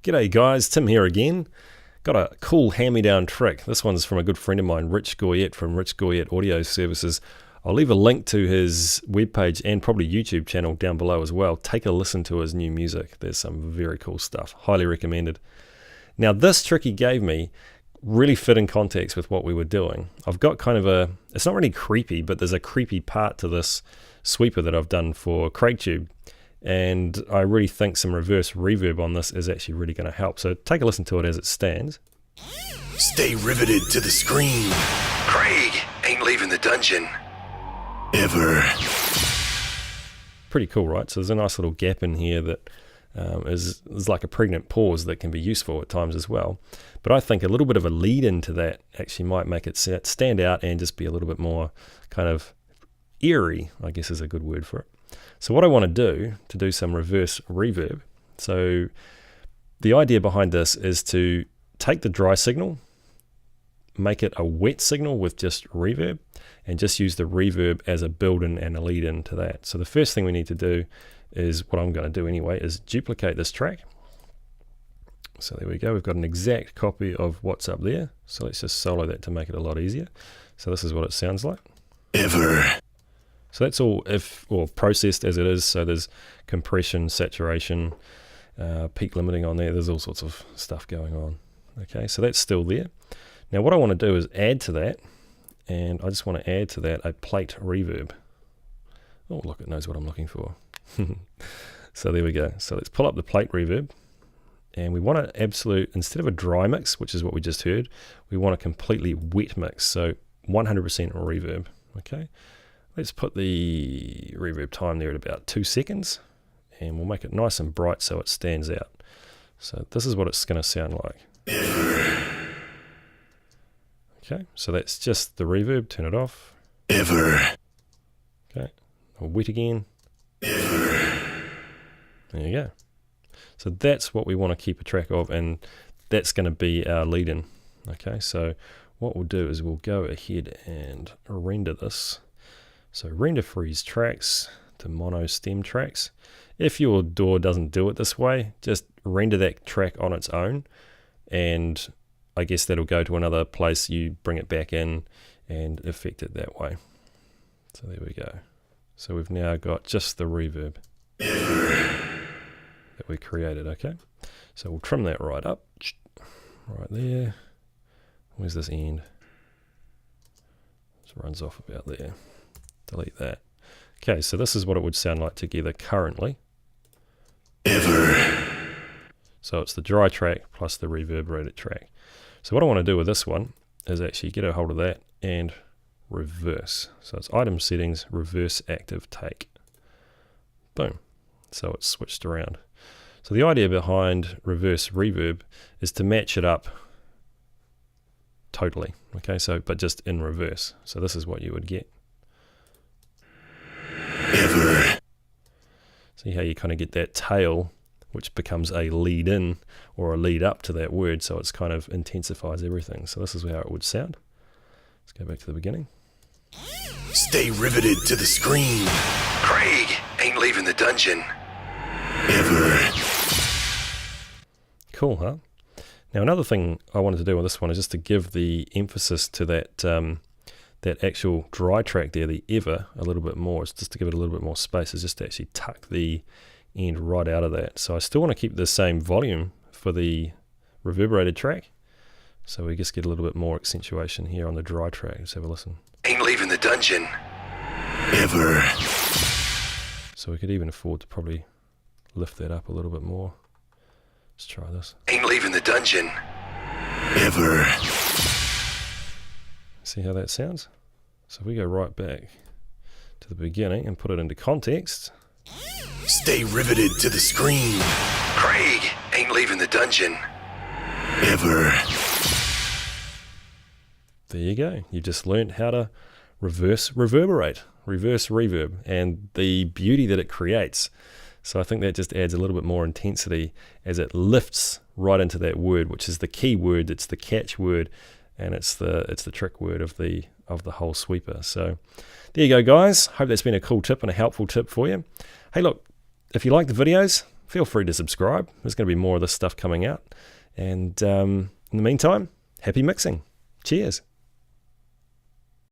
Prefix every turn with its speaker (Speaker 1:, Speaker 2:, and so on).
Speaker 1: G'day guys, Tim here again. Got a cool hand-me-down trick. This one's from a good friend of mine, Rich Goyette from Rich Goyette Audio Services. I'll leave a link to his webpage and probably YouTube channel down below as well. Take a listen to his new music. There's some very cool stuff. Highly recommended. Now this trick he gave me really fit in context with what we were doing. I've got kind of a, it's not really creepy, but there's a creepy part to this sweeper that I've done for CraigTube. And I really think some reverse reverb on this is actually really going to help. So take a listen to it as it stands.
Speaker 2: Stay riveted to the screen. Craig ain't leaving the dungeon. Ever.
Speaker 1: Pretty cool, right? So there's a nice little gap in here that is like a pregnant pause that can be useful at times as well. But I think a little bit of a lead into that actually might make it stand out and just be a little bit more kind of eerie, I guess is a good word for it. So what I want to do some reverse reverb, so the idea behind this is to take the dry signal, make it a wet signal with just reverb, and just use the reverb as a build-in and a lead-in to that. So the first thing we need to do is, what I'm going to do anyway, is duplicate this track. So there we go, we've got an exact copy of what's up there. So let's just solo that to make it a lot easier. So this is what it sounds like.
Speaker 2: Ever.
Speaker 1: So that's all processed as it is. So there's compression, saturation, peak limiting on there. There's all sorts of stuff going on. Okay, so that's still there. Now what I want to do is add to that, and I just want to add to that a plate reverb. Oh, look, it knows what I'm looking for. So there we go. So let's pull up the plate reverb, and we want an absolute, instead of a dry mix, which is what we just heard, we want a completely wet mix. So 100% reverb. Okay. Let's put the reverb time there at about 2 seconds, and we'll make it nice and bright so it stands out. So this is what it's going to sound like. Okay, so that's just the reverb. Turn it off.
Speaker 2: Ever.
Speaker 1: Okay, I'll wet again.
Speaker 2: Ever.
Speaker 1: There you go. So that's what we want to keep a track of, and that's going to be our lead-in. Okay, so what we'll do is we'll go ahead and render this. So render freeze tracks to mono stem tracks. If your DAW doesn't do it this way, just render that track on its own, and I guess that'll go to another place. You bring it back in and affect it that way. So there we go. So we've now got just the reverb that we created. Okay, so we'll trim that right up, right there. Where's this end? It runs off about there. Delete that. Okay, so this is what it would sound like together currently.
Speaker 2: Ever.
Speaker 1: So it's the dry track plus the reverberated track. So what I want to do with this one is actually get a hold of that and reverse. So it's item settings, reverse active take. Boom. So it's switched around. So the idea behind reverse reverb is to match it up totally. Okay, so but just in reverse. So this is what you would get.
Speaker 2: Ever.
Speaker 1: See how you kind of get that tail, which becomes a lead in or a lead up to that word, so it's kind of intensifies everything. So this is how it would sound. Let's go back to the beginning.
Speaker 2: Stay riveted to the screen. Craig ain't leaving the dungeon. Ever.
Speaker 1: Cool, huh? Now another thing I wanted to do with this one is just to give the emphasis to that that actual dry track there, the ever, a little bit more. It's just to give it a little bit more space. It's just to actually tuck the end right out of that. So I still want to keep the same volume for the reverberated track. So we just get a little bit more accentuation here on the dry track. Let's have a listen.
Speaker 2: Ain't leaving the dungeon. Ever.
Speaker 1: So we could even afford to probably lift that up a little bit more. Let's try this.
Speaker 2: Ain't leaving the dungeon. Ever.
Speaker 1: See how that sounds? So if we go right back to the beginning and put it into context.
Speaker 2: Stay riveted to the screen. Craig ain't leaving the dungeon. Ever.
Speaker 1: There you go. You just learned how to reverse reverberate, reverse reverb, and the beauty that it creates. So I think that just adds a little bit more intensity as it lifts right into that word, which is the key word. It's the catch word, and it's the trick word of the whole sweeper. So there you go, guys. Hope that's been a cool tip and a helpful tip for you. Hey, look, if you like the videos, feel free to subscribe. There's going to be more of this stuff coming out. And in the meantime, happy mixing. Cheers.